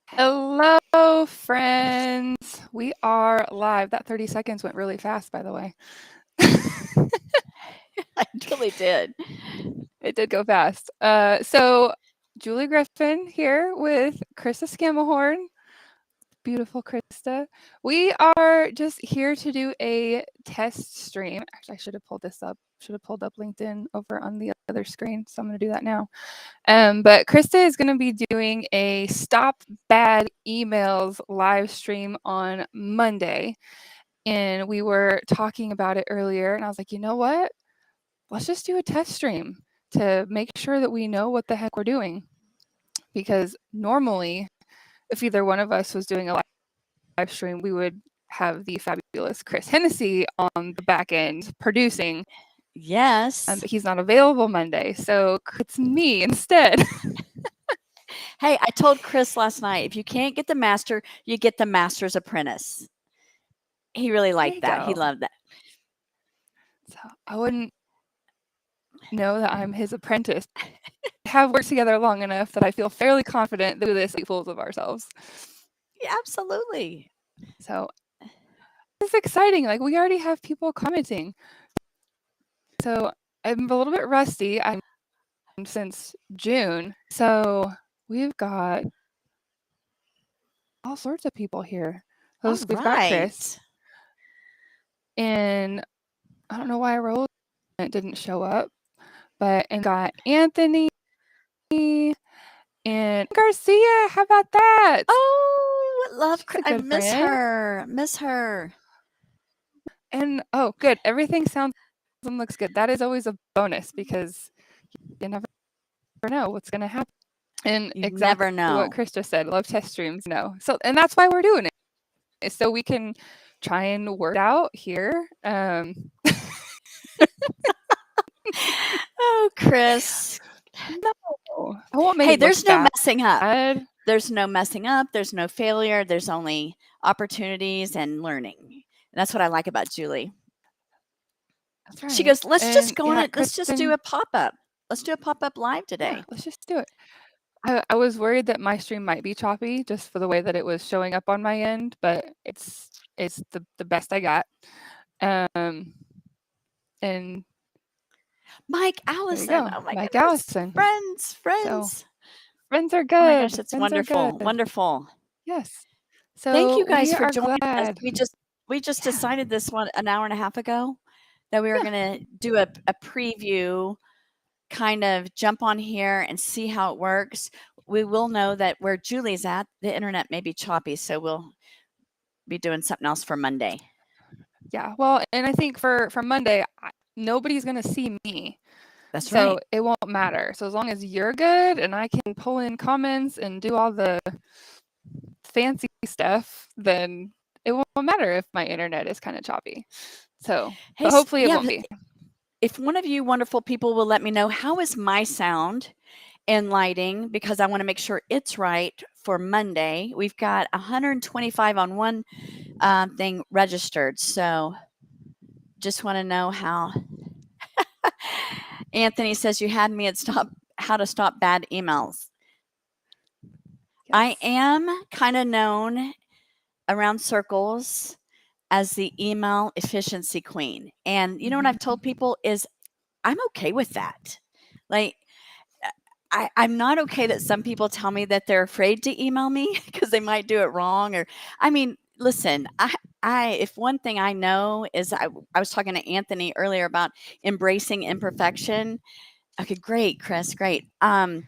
Hello, friends. We are live. That 30 seconds went really fast, by the way. I totally did. It did go fast. So Julie Griffin here with Krista Scamahorn. Beautiful Krista. We are just here to do a test stream. Actually, I should have pulled this up. Should have pulled up LinkedIn over on the other screen. So I'm going to do that now. But Krista is going to be doing a Stop Bad Emails live stream on Monday. And we were talking about it earlier. And I was like, you know what? Let's just do a test stream to make sure that we know what the heck we're doing. Because normally, if either one of us was doing a live stream, we would have the fabulous Chris Hennessy on the back end producing. Yes. But he's not available Monday. So it's me instead. Hey, I told Chris last night, if you can't get the master, you get the master's apprentice. He really liked that. He loved that. So I wouldn't know that I'm his apprentice. We have worked together long enough that I feel fairly confident that we're this fools of ourselves. Yeah, absolutely. So it's exciting. Like we already have people commenting. So I'm a little bit rusty. I'm since June. So we've got all sorts of people here. We've got Chris. And I don't know why it didn't show up. But and got Anthony and Garcia. How about that? Oh, love I miss friend. her. Miss her. And oh, good. Everything sounds and looks good. That is always a bonus because you never know what's going to happen. And You exactly never know what Chris just said. Love test streams. No. So and that's why we're doing it. So we can try and work out here. Oh, Chris. No. I won't make Hey, there's no messing up. bad. There's no messing up. There's no failure. There's only opportunities and learning. And that's what I like about Julie. That's right. She goes, let's just go on it. Kristen, Let's just do a pop-up. Let's do a pop-up live today. Yeah, let's just do it. I was worried that my stream might be choppy just for the way that it was showing up on my end, but it's the best I got. And Mike Allison. Oh my Mike goodness. Allison. Friends. So, friends are good. Oh my gosh, it's friends wonderful. Wonderful. Yes. So thank you guys for joining glad. us. We just decided this one an hour and a half ago that we were going to do a preview, kind of jump on here and see how it works. We will know that where Julie's at, the internet may be choppy, so we'll be doing something else for Monday. Yeah, well, and I think for Monday, nobody's going to see me. That's right. So it won't matter. So as long as you're good and I can pull in comments and do all the fancy stuff, then it won't matter if my internet is kind of choppy. So but hopefully it won't be. If one of you wonderful people will let me know, how is my sound and lighting, because I want to make sure it's right for Monday. We've got 125 on one thing registered. So just want to know how. Anthony says you had me at how to stop bad emails. Yes. I am kind of known around circles as the email efficiency queen. And you know what I've told people is I'm okay with that. Like, I'm not okay that some people tell me that they're afraid to email me because they might do it wrong. Or, I mean, listen, if one thing I know is I was talking to Anthony earlier about embracing imperfection. Okay, great, Chris, great. And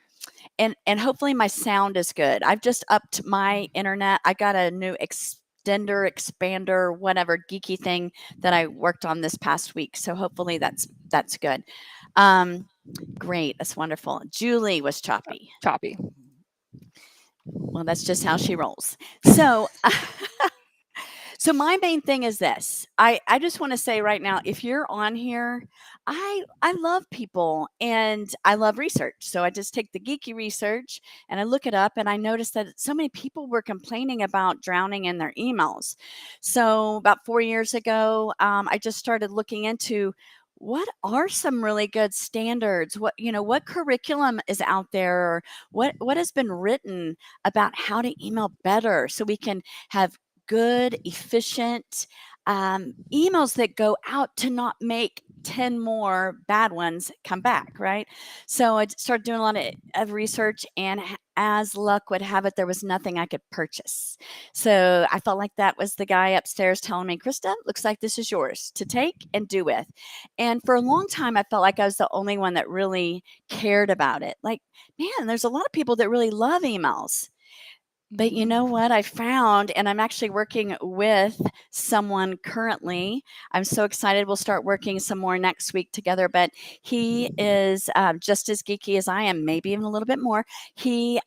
hopefully my sound is good. I've just upped my internet. I got a new expander, whatever geeky thing that I worked on this past week. So hopefully that's good. Great. That's wonderful. Julie was choppy. Well, that's just how she rolls. So, So my main thing is this. I just want to say right now, if you're on here, I love people and I love research. So I just take the geeky research and I look it up and I noticed that so many people were complaining about drowning in their emails. So about 4 years ago, I just started looking into what are some really good standards, what curriculum is out there, or what has been written about how to email better so we can have good, efficient emails that go out to not make 10 more bad ones come back, right? So I started doing a lot of research, and as luck would have it, there was nothing I could purchase. So I felt like that was the guy upstairs telling me, Krista, looks like this is yours to take and do with. And for a long time, I felt like I was the only one that really cared about it. Like, man, there's a lot of people that really love emails. But you know what I found, and I'm actually working with someone currently. I'm so excited. We'll start working some more next week together. But he is just as geeky as I am, maybe even a little bit more. He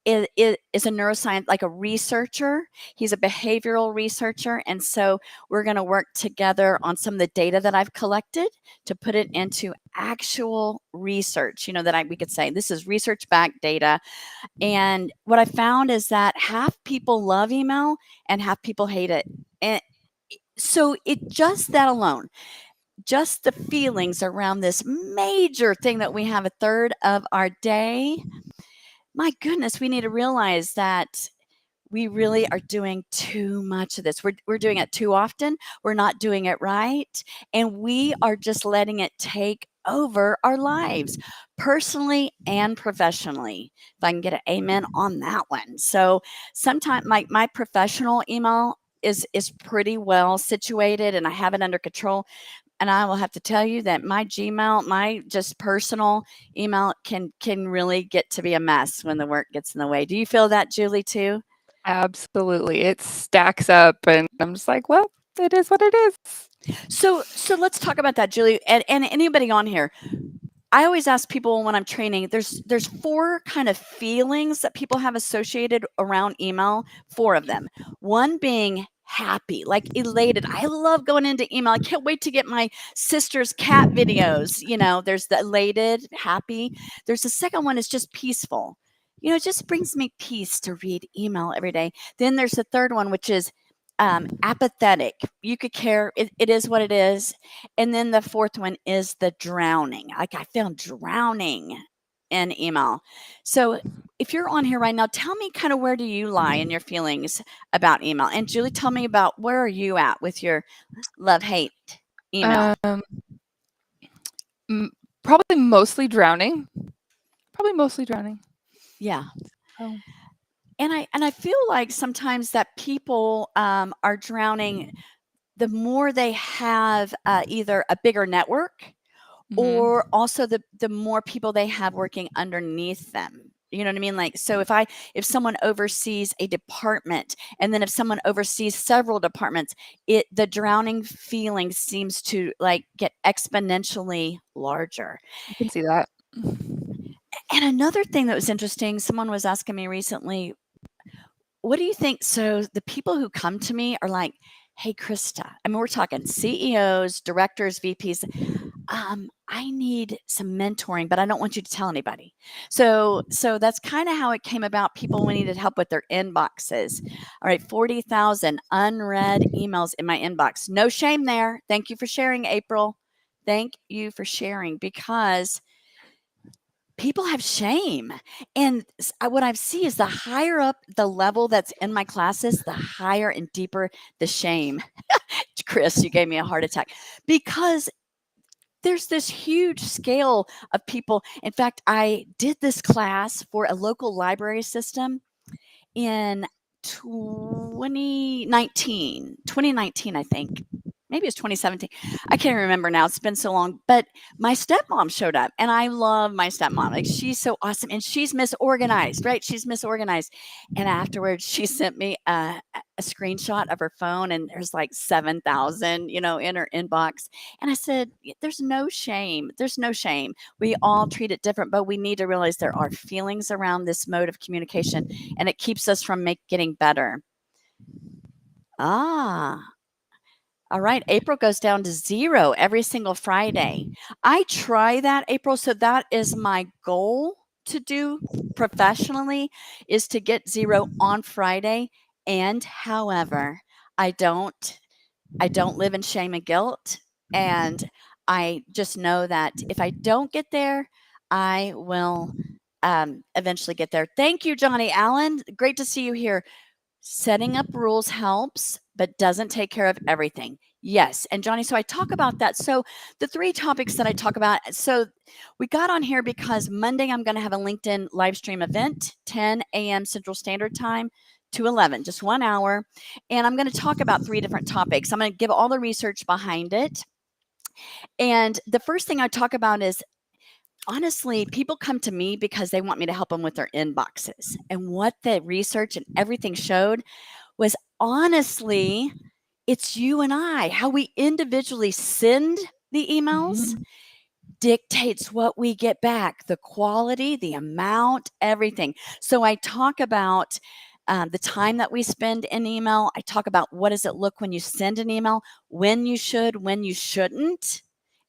is a neuroscience, like a researcher. He's a behavioral researcher. And so we're going to work together on some of the data that I've collected to put it into actual research, that we could say this is research backed data. And what I found is that half people love email and half people hate it. And so just that alone, just the feelings around this major thing that we have a third of our day, my goodness, we need to realize that we really are doing too much of this. We're doing it too often. We're not doing it right. And we are just letting it take over our lives, personally and professionally. If I can get an amen on that one. So sometimes my professional email is pretty well situated and I have it under control. And I will have to tell you that my Gmail, my just personal email can really get to be a mess when the work gets in the way. Do you feel that, Julie, too? Absolutely. It stacks up and I'm just like, well, it is what it is. So let's talk about that, Julie, and anybody on here. I always ask people when I'm training, there's 4 kind of feelings that people have associated around email, 4 of them. One being happy, like elated. I love going into email. I can't wait to get my sister's cat videos. There's the elated, happy. There's the second one is just peaceful. It just brings me peace to read email every day. Then there's the third one, which is apathetic. You could care. It is what it is. And then the fourth one is the drowning. Like I feel drowning in email. So if you're on here right now, tell me kind of where do you lie in your feelings about email? And Julie, tell me about where are you at with your love-hate email? Probably mostly drowning. Probably mostly drowning. Yeah. Oh. And I feel like sometimes that people are drowning the more they have either a bigger network or also the more people they have working underneath them. You know what I mean? Like, so if someone oversees a department and then if someone oversees several departments, the drowning feeling seems to like get exponentially larger. I can see that. And another thing that was interesting, someone was asking me recently, what do you think? So the people who come to me are like, hey, Krista, I mean, we're talking CEOs, directors, VPs. I need some mentoring, but I don't want you to tell anybody. So that's kind of how it came about. People needed help with their inboxes. All right, 40,000 unread emails in my inbox. No shame there. Thank you for sharing, April. Thank you for sharing because people have shame. And what I see is the higher up the level that's in my classes, the higher and deeper the shame. Chris, you gave me a heart attack because there's this huge scale of people. In fact, I did this class for a local library system in 2019, I think. Maybe it's 2017. I can't remember now. It's been so long. But my stepmom showed up, and I love my stepmom. Like, she's so awesome, and she's misorganized, right? She's misorganized. And afterwards, she sent me a screenshot of her phone, and there's like 7,000, in her inbox. And I said, there's no shame. There's no shame. We all treat it different, but we need to realize there are feelings around this mode of communication, and it keeps us from getting better. Ah, all right. April goes down to 0 every single Friday. I try that, April. So that is my goal to do professionally, is to get 0 on Friday. And however, I don't I don't live in shame and guilt. And I just know that if I don't get there, I will eventually get there. Thank you, Johnny Allen. Great to see you here. Setting up rules helps, but doesn't take care of everything. Yes. And Johnny, so I talk about that. So the 3 topics that I talk about. So we got on here because Monday I'm going to have a LinkedIn live stream event, 10 a.m. Central Standard Time to 11, just 1 hour. And I'm going to talk about 3 different topics. I'm going to give all the research behind it. And the first thing I talk about is, honestly, people come to me because they want me to help them with their inboxes. And what the research and everything showed was, honestly, it's you and I. How we individually send the emails dictates what we get back, the quality, the amount, everything. So I talk about the time that we spend in email. I talk about what does it look when you send an email, when you should, when you shouldn't.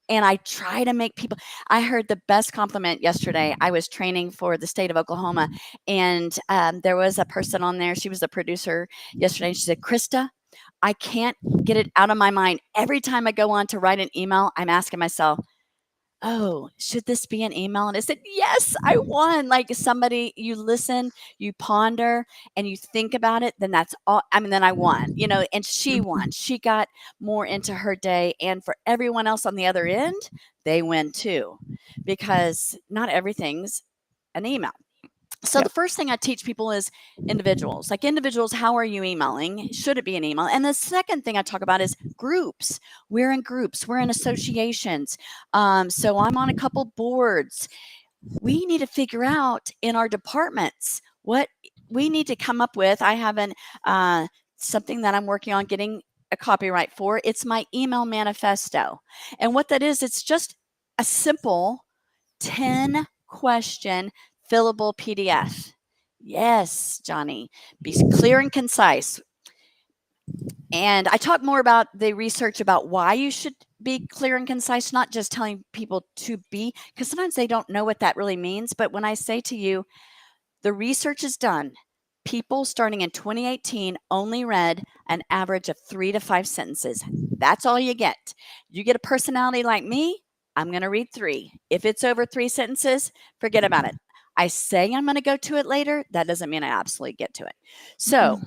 And I try to make people. I heard the best compliment yesterday. I was training for the state of Oklahoma, and there was a person on there. She was the producer yesterday. And she said, Krista, I can't get it out of my mind. Every time I go on to write an email, I'm asking myself, oh, should this be an email? And I said, yes, I won. Like, somebody, you listen, you ponder, and you think about it, then that's all. I mean, then I won, and she won. She got more into her day. And for everyone else on the other end, they win too, because not everything's an email. So the Yep. first thing I teach people is individuals. Like, individuals, how are you emailing? Should it be an email? And the second thing I talk about is groups. We're in groups. We're in associations. So I'm on a couple boards. We need to figure out in our departments what we need to come up with. I have something that I'm working on getting a copyright for. It's my email manifesto. And what that is, it's just a simple 10 question fillable PDF. Yes, Johnny, be clear and concise. And I talk more about the research about why you should be clear and concise, not just telling people to be, because sometimes they don't know what that really means. But when I say to you, the research is done, people starting in 2018 only read an average of 3 to 5 sentences. That's all you get. You get a personality like me, I'm going to read 3. If it's over 3 sentences, forget about it. I say I'm going to go to it later. That doesn't mean I absolutely get to it. So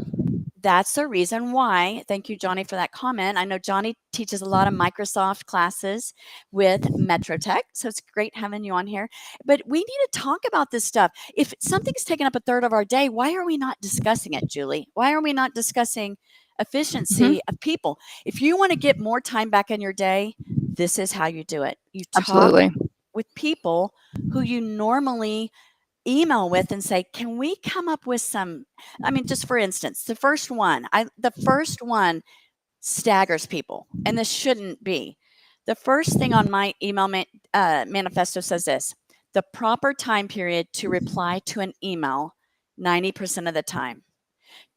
that's the reason why. Thank you, Johnny, for that comment. I know Johnny teaches a lot of Microsoft classes with MetroTech, so it's great having you on here. But we need to talk about this stuff. If something's taking up a third of our day, why are we not discussing it, Julie? Why are we not discussing efficiency of people? If you want to get more time back in your day, this is how you do it. You talk Absolutely. with people who you normally email with and say, can we come up with some, I mean, just for instance, the first one staggers people, and this shouldn't be. The first thing on my email manifesto says this: the proper time period to reply to an email 90% of the time.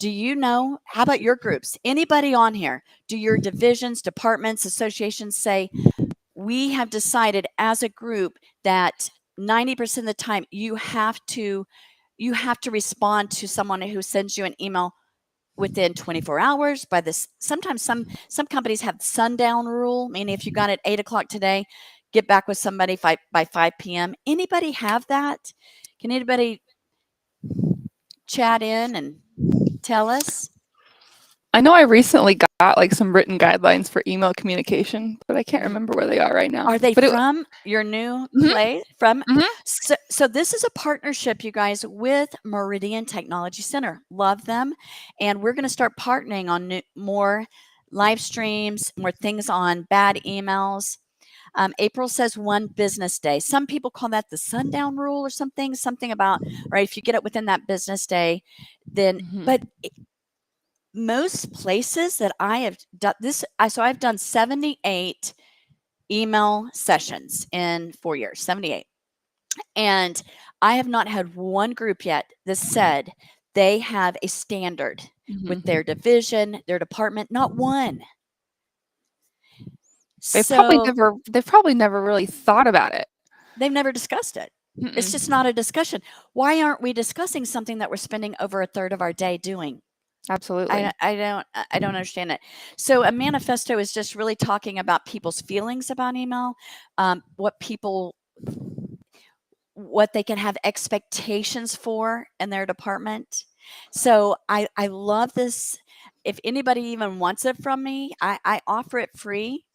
Do you know? How about your groups? Anybody on here? Do your divisions, departments, associations say, we have decided as a group that 90% of the time you have to respond to someone who sends you an email within 24 hours by this? Sometimes some companies have sundown rule, meaning if you got it 8 o'clock today, get back with somebody by 5 p.m. Anybody have that? Can anybody chat in and tell us? I know I recently got like some written guidelines for email communication, but I can't remember where they are right now. Are they But from your new place? So this is a partnership, you guys, with Meridian Technology Center. Love them. And we're going to start partnering on more live streams, more things on bad emails. April says 1 business day. Some people call that the sundown rule or something about, right, if you get it within that business day, then, but most places that I have done this, so I've done 78 email sessions in 4 years, 78. And I have not had one group yet that said they have a standard with their division, their department, not one. They've So probably never really thought about it. they've never discussed it. It's just not a discussion. Why aren't we discussing something that we're spending over a third of our day doing? Absolutely. I don't understand it. So a manifesto is just really talking about people's feelings about email, what they can have expectations for in their department. So I love this. If anybody even wants it from me, I offer it free.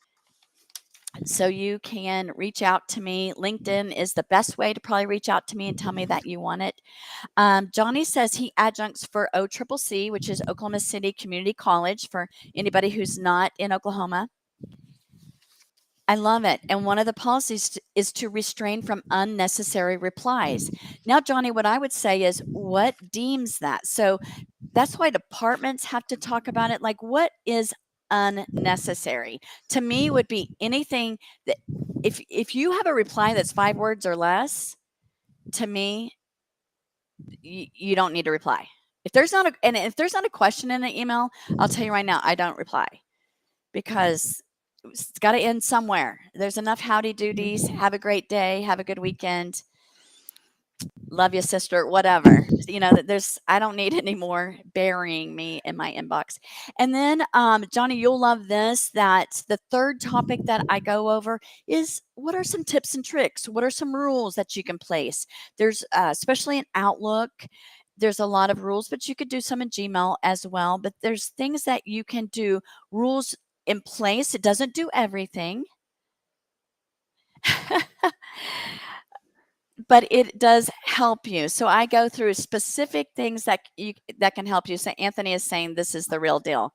So you can reach out to me. LinkedIn is the best way to probably reach out to me and tell me that you want it. Johnny says he adjuncts for OCCC, which is Oklahoma City Community College, for anybody who's not in Oklahoma. I love it. And one of the policies is to restrain from unnecessary replies. Now, Johnny, what I would say is what deems that? So that's why departments have to talk about it. Like, what is unnecessary? To me, would be anything that if you have a reply that's 5 words or less, to me, you don't need to reply. If there's not a question in an email, I'll tell you right now, I don't reply, because it's got to end somewhere. There's enough howdy doodies. Have a great day. Have a good weekend. Love you, sister. Whatever. I don't need any more burying me in my inbox. And then, Johnny, you'll love this. That the third topic that I go over is, what are some tips and tricks? What are some rules that you can place? There's, especially in Outlook, there's a lot of rules, but you could do some in Gmail as well. But there's things that you can do, rules in place. It doesn't do everything. But it does help you. So I go through specific things that can help you. So Anthony is saying this is the real deal.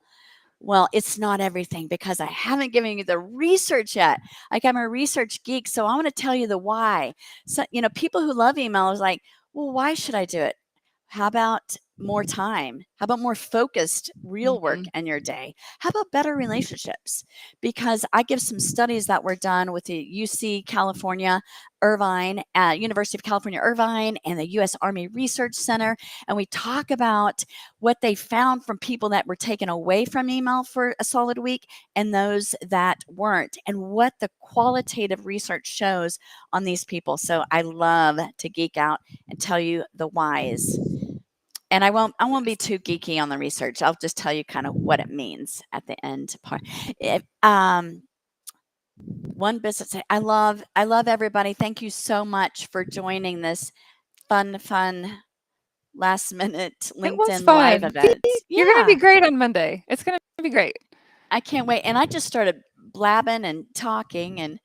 Well, it's not everything, because I haven't given you the research yet. Like, I'm a research geek, so I want to tell you the why. So, people who love email is like, well, why should I do it? How about more time? How about more focused, real work in your day? How about better relationships? Because I give some studies that were done with the UC California, University of California, Irvine, and the U.S. Army Research Center. And we talk about what they found from people that were taken away from email for a solid week and those that weren't, and what the qualitative research shows on these people. So I love to geek out and tell you the whys. And I won't be too geeky on the research. I'll just tell you kind of what it means at the end part. One business. I love everybody. Thank you so much for joining this fun last minute LinkedIn live event. You're going to be great on Monday. It's going to be great. I can't wait. And I just started blabbing and talking, and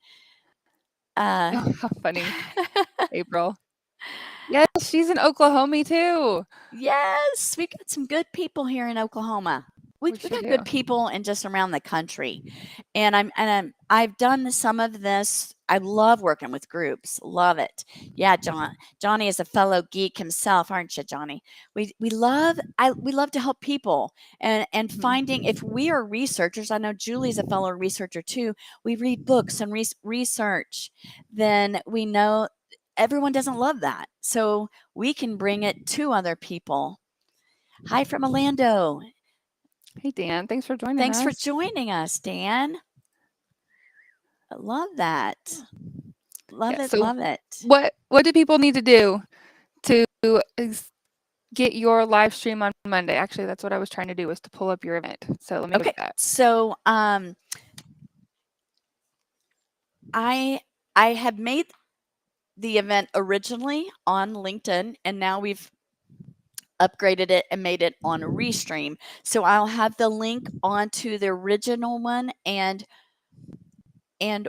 how funny. April. Yes, she's in Oklahoma too. Yes, we got some good people here in Oklahoma. We got good people in just around the country. And I've done some of this. I love working with groups. Love it. Yeah, Johnny is a fellow geek himself, aren't you, Johnny? We love to help people, and finding, if we are researchers, I know Julie's a fellow researcher too. We read books and research, then we know everyone doesn't love that. So we can bring it to other people. Hi from Orlando. Hey, Dan. Thanks for joining us. Thanks for joining us, Dan. I love that. Love it. What do people need to do to get your live stream on Monday? Actually, that's what I was trying to do, was to pull up your event. So let me do that. So I have made the event originally on LinkedIn, and now we've upgraded it and made it on Restream. So I'll have the link onto the original one,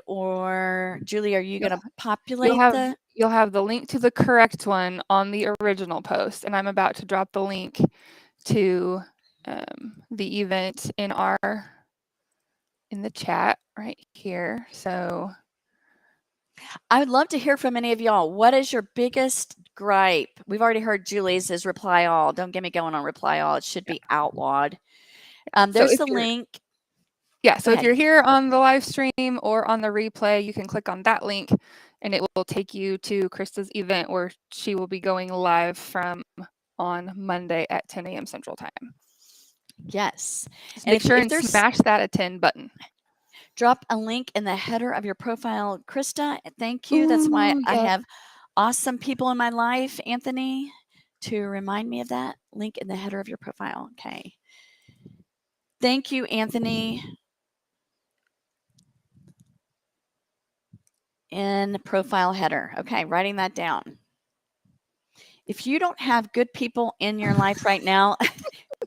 or Julie, are you going to populate You'll have the link to the correct one on the original post, and I'm about to drop the link to the event in the chat right here. So I would love to hear from any of y'all. What is your biggest gripe? We've already heard Julie's is reply all. Don't get me going on reply all. It should be outlawed. There's the link. Yeah, so if you're here on the live stream or on the replay, you can click on that link and it will take you to Krista's event, where she will be going live from on Monday at 10 a.m. Central Time. Yes. Just And make sure if and there's smash that attend button. drop a link in the header of your profile, Krista. Thank you. That's why Ooh, I yes. have awesome people in my life, Anthony, to remind me of that. Link in the header of your profile. Okay. Thank you, Anthony. In profile header. Okay, writing that down. If you don't have good people in your life right now,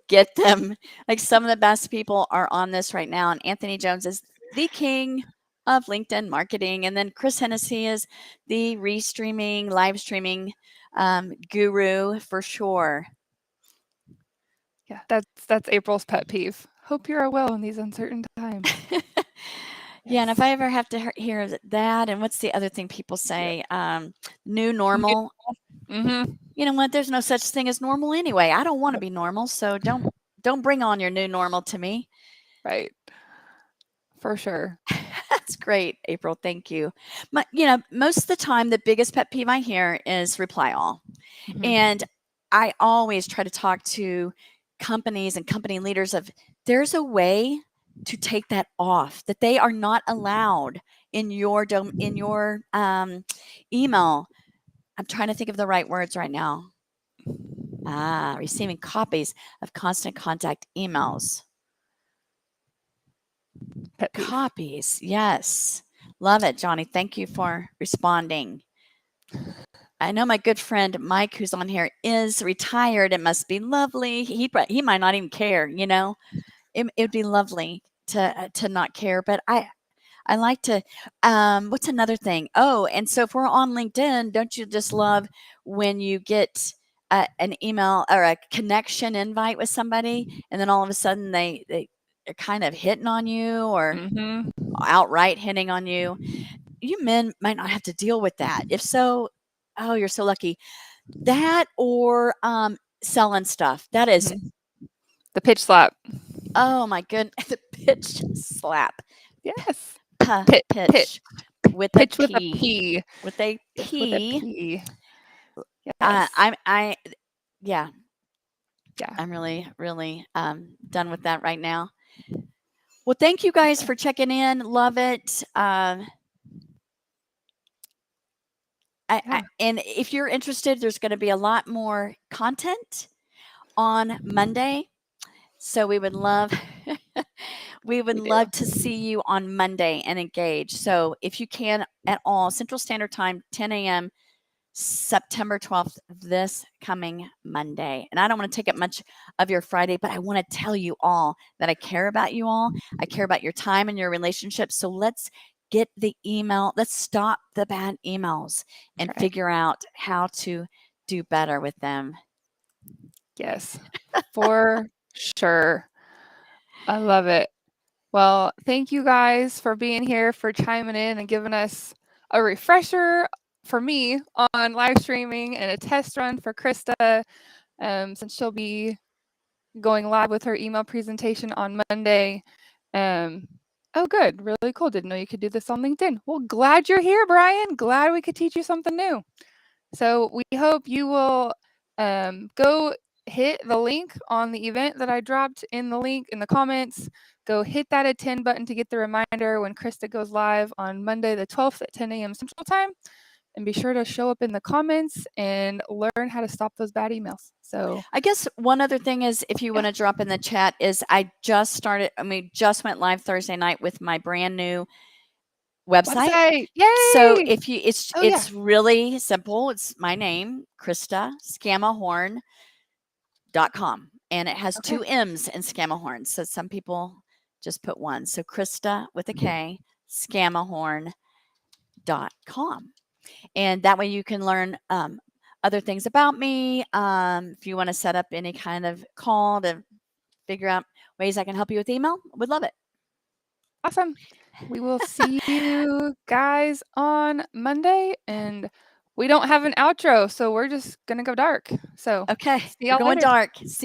get them. Like some of the best people are on this right now. And Anthony Jones is the king of LinkedIn marketing. And then Chris Hennessy is the restreaming, live streaming guru for sure. Yeah, that's April's pet peeve. Hope you are well in these uncertain times. Yeah, and if Yes. I ever have to hear that, and what's the other thing people Yeah. say? New normal. Mm-hmm. You know what? There's no such thing as normal anyway. I don't want to Nope. be normal, so don't bring on your new normal to me. Right. For sure. That's great, April. Thank you. Most of the time, the biggest pet peeve I hear is reply all. Mm-hmm. And I always try to talk to companies and company leaders of there's a way to take that off, that they are not allowed in your email. I'm trying to think of the right words right now. Receiving copies of constant contact emails. Pet peeve. Copies, yes. Love it, Johnny. Thank you for responding. I know my good friend Mike, who's on here, is retired. It must be lovely. He might not even care. It would be lovely to not care. But I like to. What's another thing? Oh, and so if we're on LinkedIn, don't you just love when you get an email or a connection invite with somebody, and then all of a sudden they are kind of hitting on you or Mm-hmm. outright hitting on you? You men might not have to deal with that. If so, oh, you're so lucky. That or selling stuff. That is, Mm-hmm. The pitch slap. oh my goodness, the pitch slap. Yes. Pit. Pitch with a Pitch with a P. P. With a Yes, with a P. P. Yes. I yeah, Yeah. I'm really, really done with that right now. Well, thank you guys for checking in. Love it. Yeah. And if you're interested, there's going to be a lot more content on Monday. So we would love we would We do. love to see you on Monday and engage. So if you can at all, Central Standard Time, 10 a.m., September 12th, this coming Monday. And I don't want to take up much of your Friday, but I want to tell you all that I care about you all. I care about your time and your relationships. So let's get the email. Let's stop the bad emails That's and right. figure out how to do better with them. Yes. For sure. I love it. Well, thank you guys for being here, for chiming in and giving us a refresher for me on live streaming and a test run for Krista, since she'll be going live with her email presentation on Monday. Um, oh, good. Really cool. Didn't know you could do this on LinkedIn. Well, glad you're here, Brian. Glad we could teach you something new. So we hope you will go hit the link on the event that I dropped in the link in the comments. Go hit that attend button to get the reminder when Krista goes live on Monday the 12th at 10 a.m. Central Time. And be sure to show up in the comments and learn how to stop those bad emails. So I guess one other thing is if you want to drop in the chat is I just went live Thursday night with my brand new website. website. So Yay! if you Oh yeah. it's really simple. It's my name, Krista Scammahorn.com. And it has Okay. two M's in Scammahorn. So some people just put one. So Krista with a K, Scammahorn.com. And that way you can learn other things about me. If you want to set up any kind of call to figure out ways I can help you with email, would love it. Awesome. We will see you guys on Monday. And we don't have an outro, so we're just going to go dark. So Okay, see we're y'all going later. dark. See